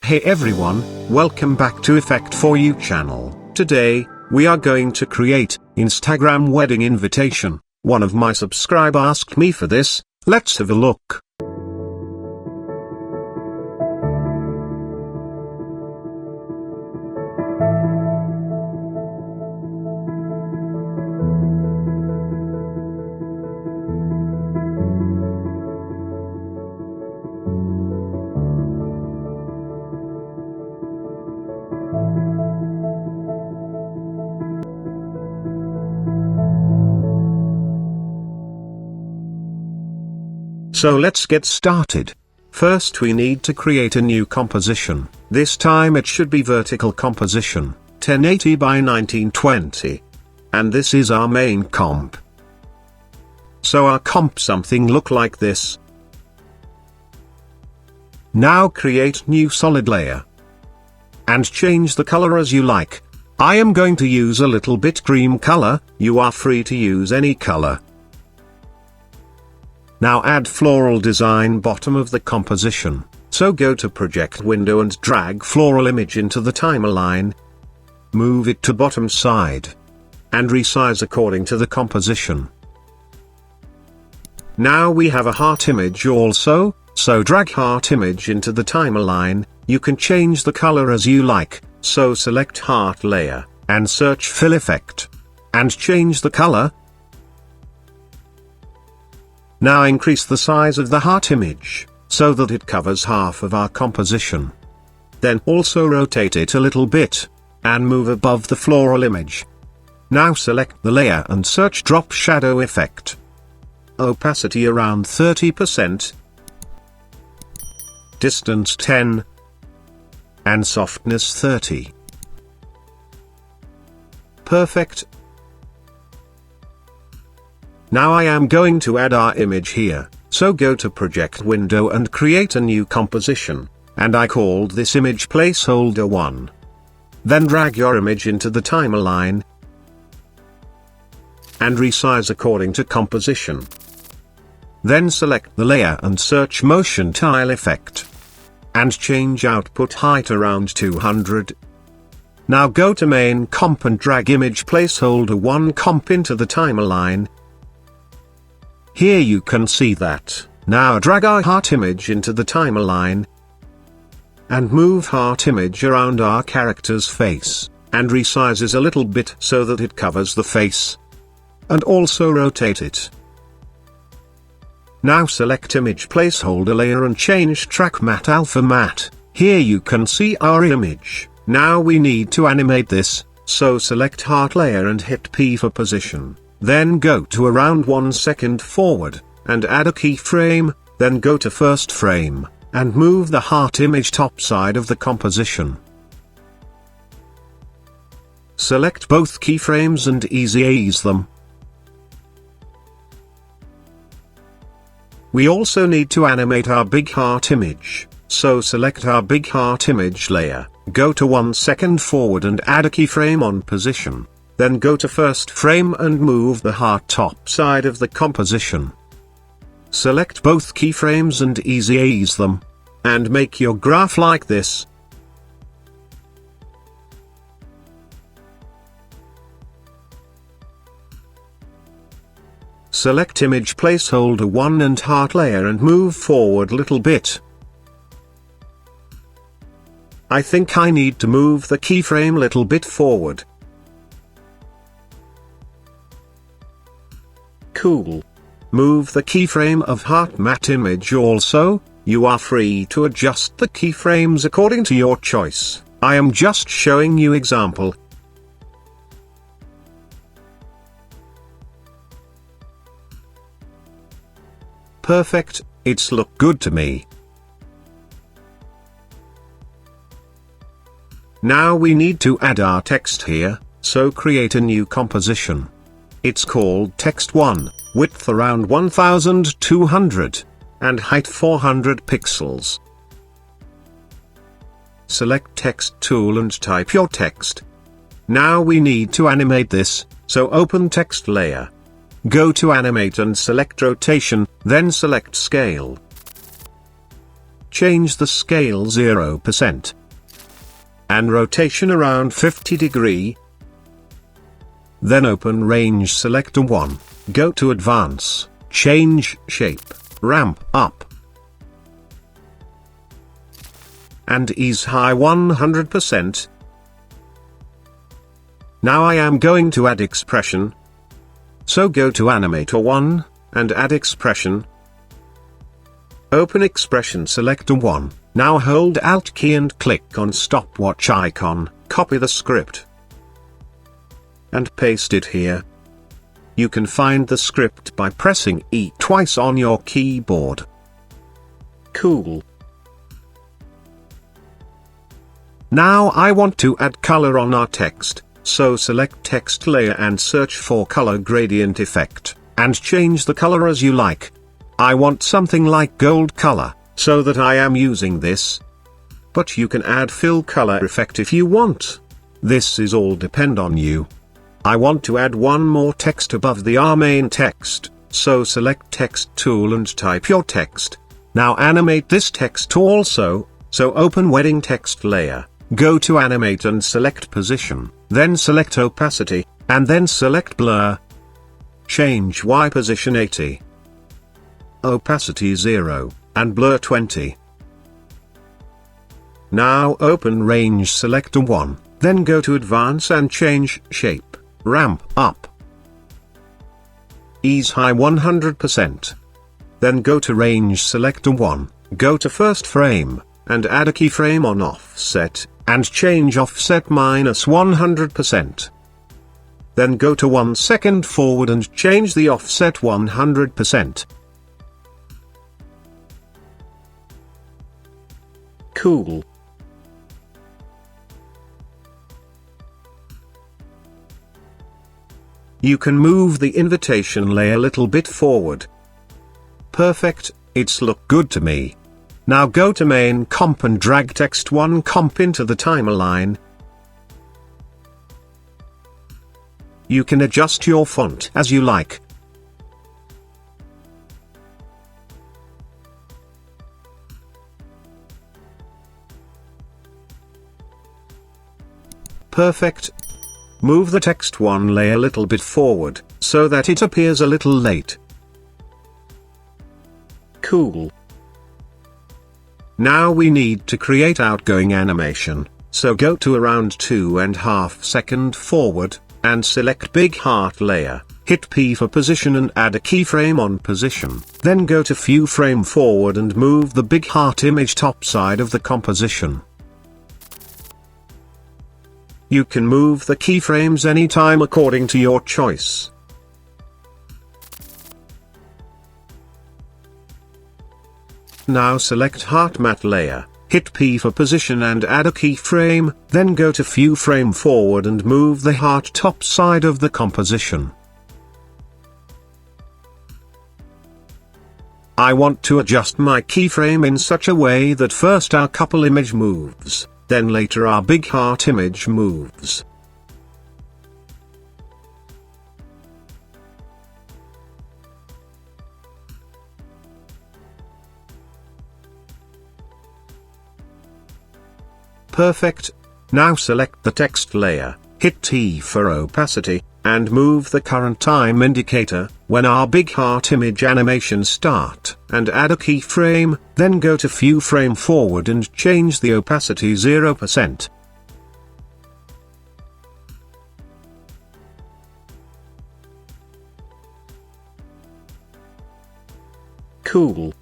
Hey everyone, welcome back to Effect For You channel. Today, we are going to create Instagram wedding invitation. One of my subscribers asked me for this. Let's have a look. So let's get started. First we need to create a new composition. This time it should be vertical composition, 1080 by 1920. And this is our main comp. So our comp something look like this. Now create new solid layer. And change the color as you like. I am going to use a little bit cream color, you are free to use any color. Now add floral design bottom of the composition, so go to project window and drag floral image into the timeline. Move it to bottom side. And resize according to the composition. Now we have a heart image also, so drag heart image into the timeline. You can change the color as you like, so select heart layer, and search fill effect. And change the color. Now increase the size of the heart image, so that it covers half of our composition. Then also rotate it a little bit, and move above the floral image. Now select the layer and search drop shadow effect. Opacity around 30%. Distance 10. And softness 30. Perfect. Now I am going to add our image here, so go to project window and create a new composition, and I called this image placeholder 1. Then drag your image into the timeline, and resize according to composition. Then select the layer and search motion tile effect. And change output height around 200. Now go to main comp and drag image placeholder 1 comp into the timeline. Here you can see that. Now drag our heart image into the timeline. And move heart image around our character's face, and resizes a little bit so that it covers the face. And also rotate it. Now select image placeholder layer and change track matte alpha matte. Here you can see our image. Now we need to animate this, so select heart layer and hit P for position. Then go to around 1 second forward, and add a keyframe, then go to first frame, and move the heart image top side of the composition. Select both keyframes and easy ease them. We also need to animate our big heart image, so select our big heart image layer, go to 1 second forward and add a keyframe on position. Then go to first frame and move the heart top side of the composition. Select both keyframes and easy ease them. And make your graph like this. Select image placeholder 1 and heart layer and move forward little bit. I think I need to move the keyframe little bit forward. Cool. Move the keyframe of heart matte image also. You are free to adjust the keyframes according to your choice. I am just showing you example. Perfect, it's look good to me. Now we need to add our text here, so create a new composition. It's called text 1, width around 1200, and height 400 pixels. Select text tool and type your text. Now we need to animate this, so open text layer. Go to animate and select rotation, then select scale. change the scale 0%. And rotation around 50 degree. Then open Range Selector 1, go to Advance, change Shape, Ramp Up. And Ease High 100%. Now I am going to add expression. So go to Animator 1, and add expression. Open Expression Selector 1, now hold Alt key and click on stopwatch icon, copy the script. And paste it here. You can find the script by pressing E twice on your keyboard. Cool. Now I want to add color on our text, so select text layer and search for color gradient effect, and change the color as you like. I want something like gold color, so that I am using this. But you can add fill color effect if you want. This is all depend on you. I want to add one more text above the our main text, so select text tool and type your text. Now animate this text also, so open wedding text layer, go to animate and select position, then select opacity, and then select blur. Change Y position 80. Opacity 0, and blur 20. Now open Range Selector 1, then go to Advance and change Shape, Ramp Up. Ease High 100%. Then go to Range Selector 1, go to First Frame, and add a keyframe on Offset, and change Offset -100%. Then go to 1 second forward and change the offset 100%. Cool. You can move the invitation layer a little bit forward. Perfect, it's look good to me. Now go to main comp and drag text 1 comp into the timeline. You can adjust your font as you like. Perfect. Move the text 1 layer a little bit forward, so that it appears a little late. Cool. Now we need to create outgoing animation, so go to around 2.5 seconds forward, and select big heart layer, hit P for position and add a keyframe on position. Then go to few frame forward and move the big heart image top side of the composition. You can move the keyframes anytime according to your choice. Now select Heart Matte layer, hit P for position and add a keyframe, then go to few frame forward and move the heart top side of the composition. I want to adjust my keyframe in such a way that first our couple image moves, then later our big heart image moves. Perfect. Now select the text layer, hit T for opacity, and move the current time indicator, when our big heart image animation start, and add a keyframe, then go to few frame forward and change the opacity 0%. Cool.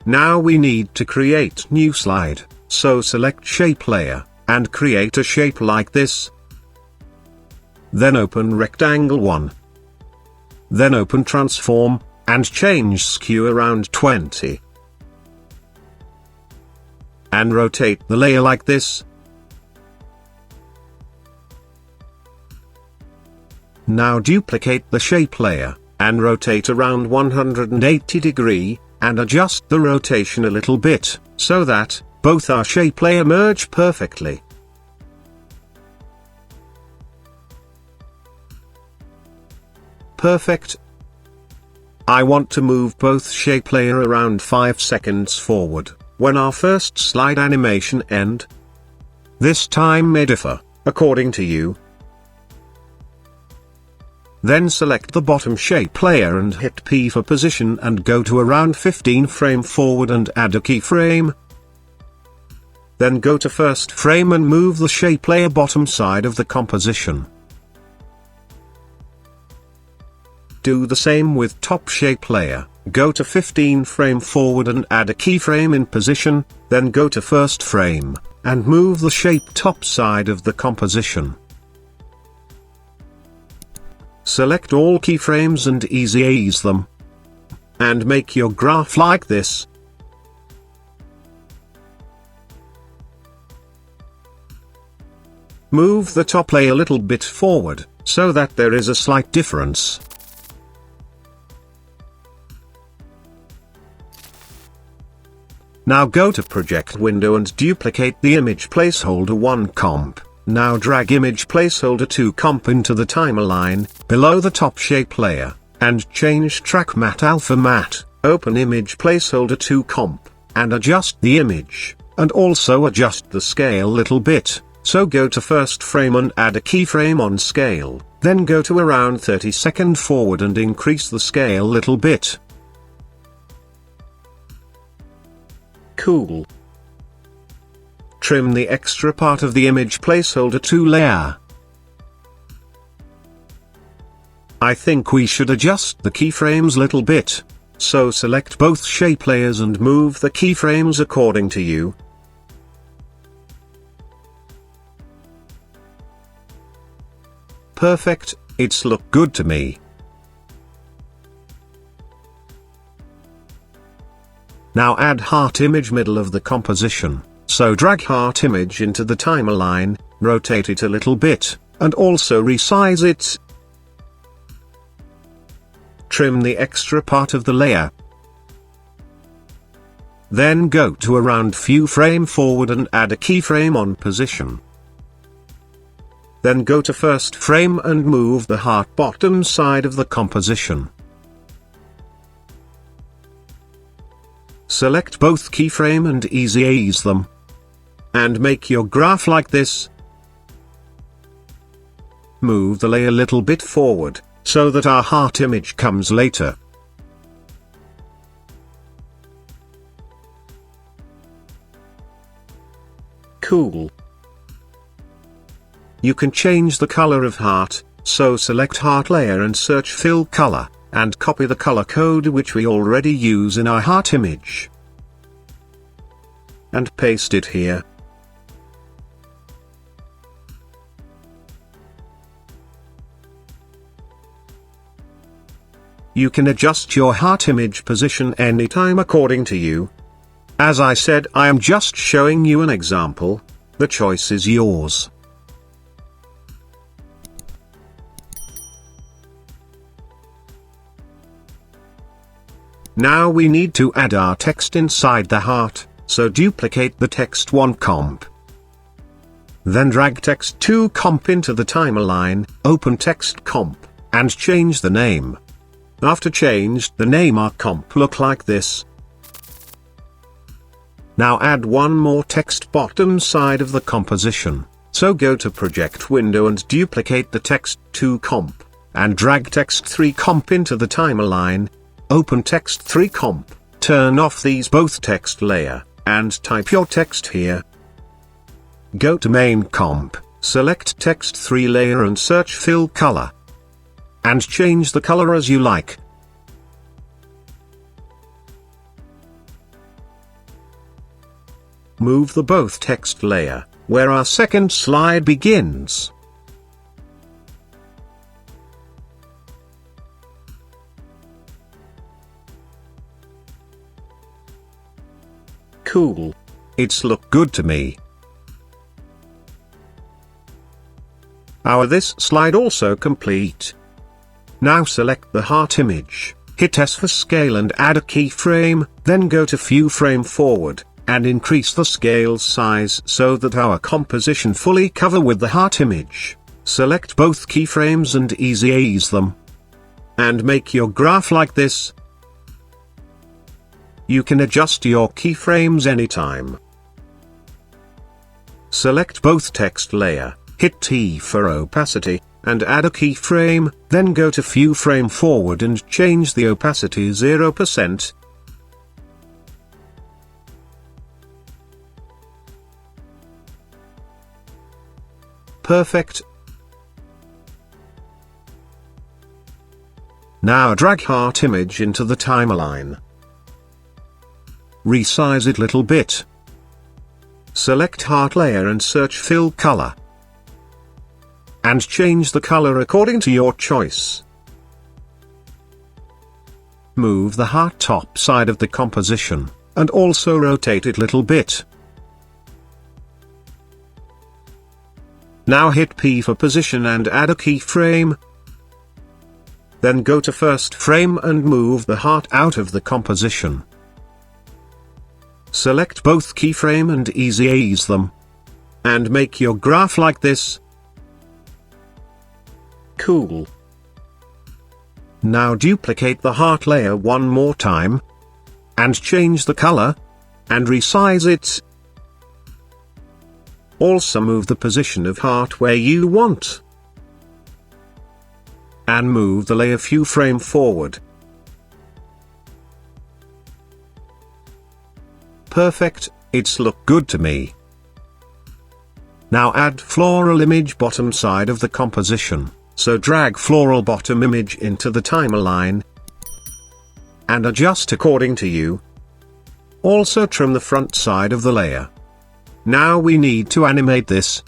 Now we need to create new slide, so select shape layer, and create a shape like this. Then open rectangle 1. Then open transform, and change skew around 20. And rotate the layer like this. Now duplicate the shape layer, and rotate around 180 degree, and adjust the rotation a little bit, so that both our shape layer merge perfectly. Perfect. I want to move both shape layer around 5 seconds forward, when our first slide animation end. This time may differ, according to you. Then select the bottom shape layer and hit P for position and go to around 15 frame forward and add a keyframe. Then go to first frame and move the shape layer bottom side of the composition. Do the same with top shape layer, go to 15 frame forward and add a keyframe in position, then go to first frame, and move the shape top side of the composition. Select all keyframes and ease them. And make your graph like this. Move the top layer a little bit forward, so that there is a slight difference. Now go to Project window and duplicate the image placeholder 1 comp. Now drag image placeholder 2 comp into the timeline, below the top shape layer, and change track matte alpha matte, open image placeholder 2 comp, and adjust the image, and also adjust the scale little bit, so go to first frame and add a keyframe on scale, then go to around 30 second forward and increase the scale little bit. Cool. Trim the extra part of the image placeholder 2 layer. I think we should adjust the keyframes little bit, so select both shape layers and move the keyframes according to you. Perfect, it's look good to me. Now add heart image middle of the composition. So drag heart image into the timeline, rotate it a little bit, and also resize it. Trim the extra part of the layer. Then go to around few frame forward and add a keyframe on position. Then go to first frame and move the heart bottom side of the composition. Select both keyframe and ease them. And make your graph like this. Move the layer a little bit forward, so that our heart image comes later. Cool. You can change the color of heart, so select heart layer and search fill color, and copy the color code which we already use in our heart image. And paste it here. You can adjust your heart image position anytime according to you. As I said, I am just showing you an example. The choice is yours. Now we need to add our text inside the heart, so duplicate the text 1 comp. Then drag text 2 comp into the timeline, open text comp, and change the name. After changed the name, our comp look like this. Now add one more text bottom side of the composition, so go to Project window and duplicate the text 2 comp, and drag text 3 comp into the timeline, open text 3 comp, turn off these both text layer, and type your text here. Go to main comp, select text 3 layer and search fill color. And change the color as you like. Move the both text layer, where our second slide begins. Cool. It's look good to me. Our this slide also complete. Now select the heart image, hit S for scale and add a keyframe, then go to few frame forward, and increase the scale size so that our composition fully cover with the heart image. Select both keyframes and ease them. and make your graph like this. You can adjust your keyframes anytime. Select both text layer, hit T for opacity, and add a keyframe, then go to View Frame Forward and change the opacity 0%. Perfect. Now drag heart image into the timeline. Resize it little bit. Select heart layer and search fill color. And change the color according to your choice. Move the heart top side of the composition, and also rotate it little bit. Now hit P for position and add a keyframe. Then go to first frame and move the heart out of the composition. Select both keyframe and ease them. And make your graph like this. Cool. Now duplicate the heart layer one more time. And change the color. And resize it. Also move the position of heart where you want. And move the layer view frame forward. Perfect, it's look good to me. Now add floral image bottom side of the composition, so drag floral bottom image into the timeline. And adjust according to you. Also trim the front side of the layer. Now we need to animate this.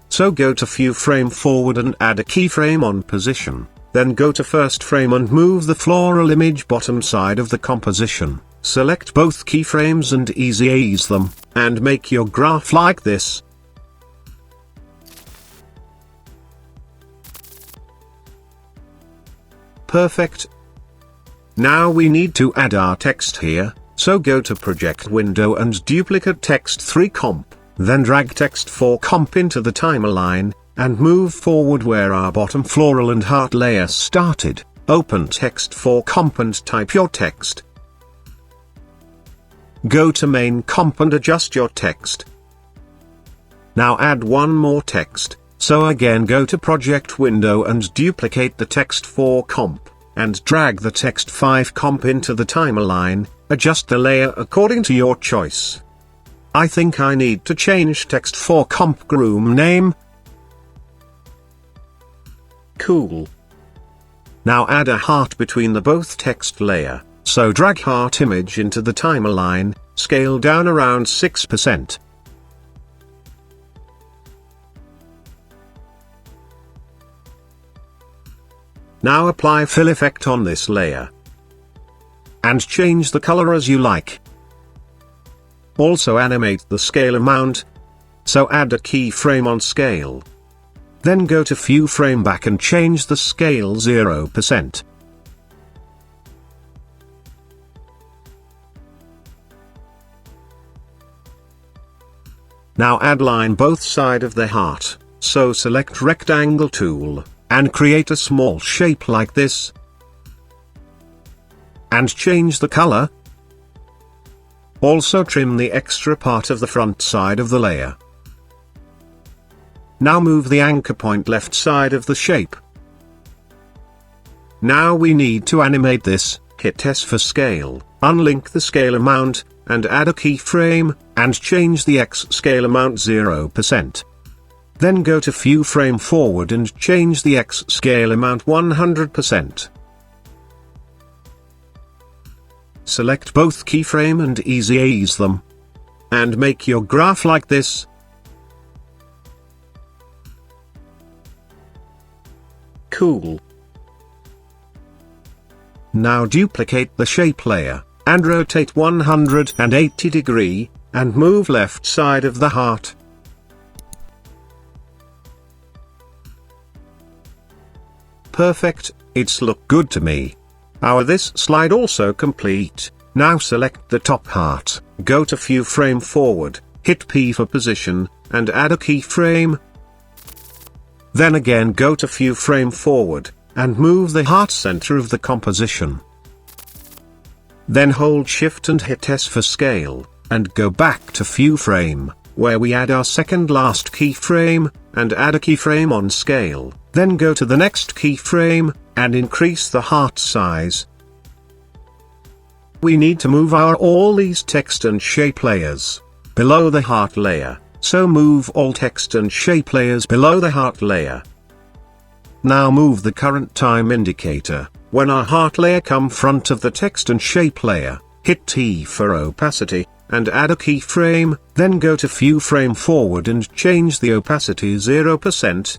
So go to View Frame Forward and add a keyframe on position, then go to first frame and move the floral image bottom side of the composition, select both keyframes and ease them, and make your graph like this. Perfect. Now we need to add our text here, so go to Project Window and duplicate Text 3 Comp. Then drag Text 4 Comp into the timeline, and move forward where our bottom floral and heart layer started. Open Text 4 Comp and type your text. Go to Main Comp and adjust your text. Now add one more text, so again go to Project Window and duplicate the Text 4 Comp, and drag the Text 5 Comp into the timeline, adjust the layer according to your choice. I think I need to change Text 4 Comp groom name. Cool. Now add a heart between the both text layer, so drag heart image into the timeline, scale down around 6%. Now apply fill effect on this layer. And change the color as you like. Also animate the scale amount. So add a keyframe on scale. Then go to View Frame Back and change the scale 0%. Now add line both side of the heart, so select Rectangle tool, and create a small shape like this. And change the color. Also trim the extra part of the front side of the layer. Now move the anchor point left side of the shape. Now we need to animate this, hit S for scale, unlink the scale amount, and add a keyframe, and change the X scale amount 0%. Then go to View Frame Forward and change the X scale amount 100%. Select both keyframe and ease them. And make your graph like this. Cool. Now duplicate the shape layer, and rotate 180 degree, and move left side of the heart. Perfect, it's look good to me. Our this slide also complete. Now select the top heart, go to View Frame Forward, hit P for position, and add a keyframe. Then again go to View Frame Forward, and move the heart center of the composition. Then hold Shift and hit S for scale, and go back to View Frame, where we add our second last keyframe, and add a keyframe on scale. Then go to the next keyframe, and increase the heart size. We need to move all these text and shape layers below the heart layer, so move all text and shape layers below the heart layer. Now move the current time indicator, when our heart layer come front of the text and shape layer, hit T for opacity, and add a keyframe, then go to View Frame Forward and change the opacity 0%.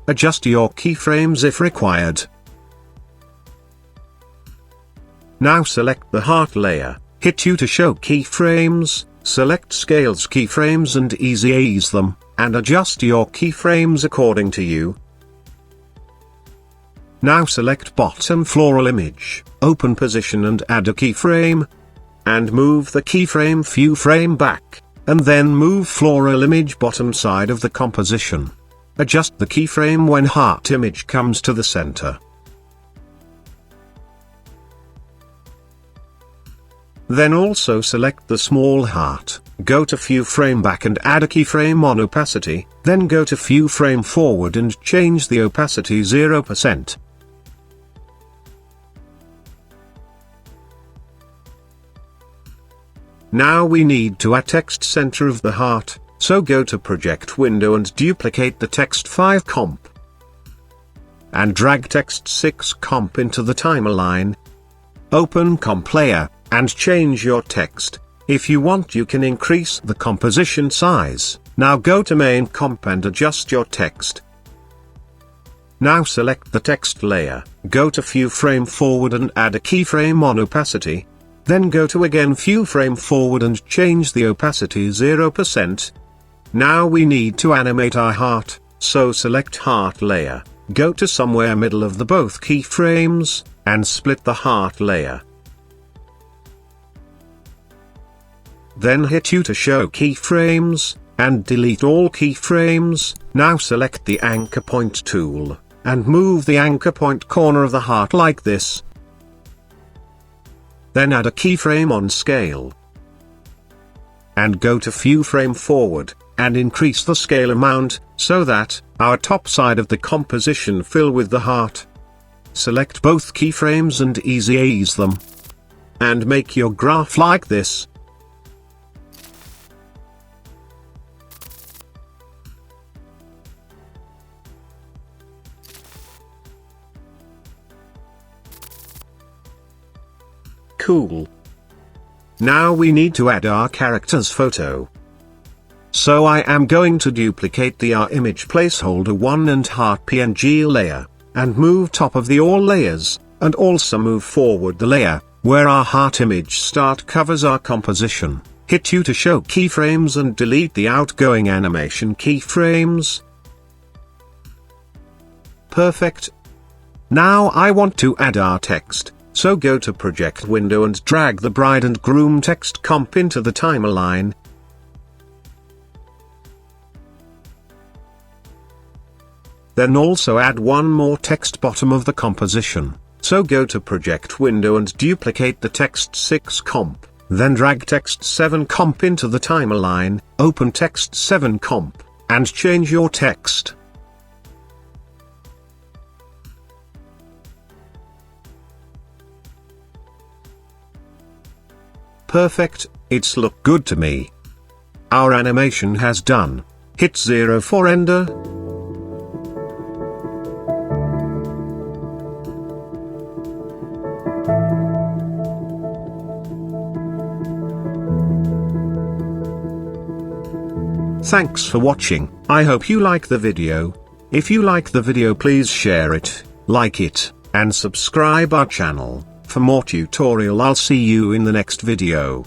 Adjust your keyframes if required. Now select the heart layer, hit U to show keyframes, select Scales keyframes and ease them, and adjust your keyframes according to you. Now select bottom floral image, open position and add a keyframe, and move the keyframe View Frame back, and then move floral image bottom side of the composition. Adjust the keyframe when heart image comes to the center. Then also select the small heart, go to View Frame back and add a keyframe on opacity, then go to View Frame Forward and change the opacity 0%. Now we need to add text center of the heart, so go to Project Window and duplicate the Text 5 comp. And drag Text 6 comp into the timeline. Open Comp Layer, and change your text. If you want you can increase the composition size. Now go to Main Comp and adjust your text. Now select the text layer, go to View Frame Forward and add a keyframe on opacity. Then go to again View Frame Forward and change the opacity 0%. Now we need to animate our heart, so select Heart Layer, go to somewhere middle of the both keyframes, and split the heart layer. Then hit U to show keyframes, and delete all keyframes. Now select the Anchor Point tool, and move the anchor point corner of the heart like this. Then add a keyframe on scale. And go to View Frame Forward, and increase the scale amount, so that our top side of the composition fill with the heart. Select both keyframes and ease them. And make your graph like this. Cool. Now we need to add our character's photo. So I am going to duplicate the our image placeholder 1 and heart PNG layer, and move top of the all layers, and also move forward the layer, where our heart image start covers our composition. Hit U to show keyframes and delete the outgoing animation keyframes. Perfect. Now I want to add our text, so go to Project Window and drag the Bride and Groom text comp into the timeline. Then also add one more text bottom of the composition, so go to Project Window and duplicate the Text 6 comp, then drag Text 7 comp into the timeline, open Text 7 comp, and change your text. Perfect, it's look good to me. Our animation has done. Hit 0 for render. Thanks for watching. I hope you like the video. If you like the video please share it, like it, and subscribe our channel. For more tutorial I'll see you in the next video.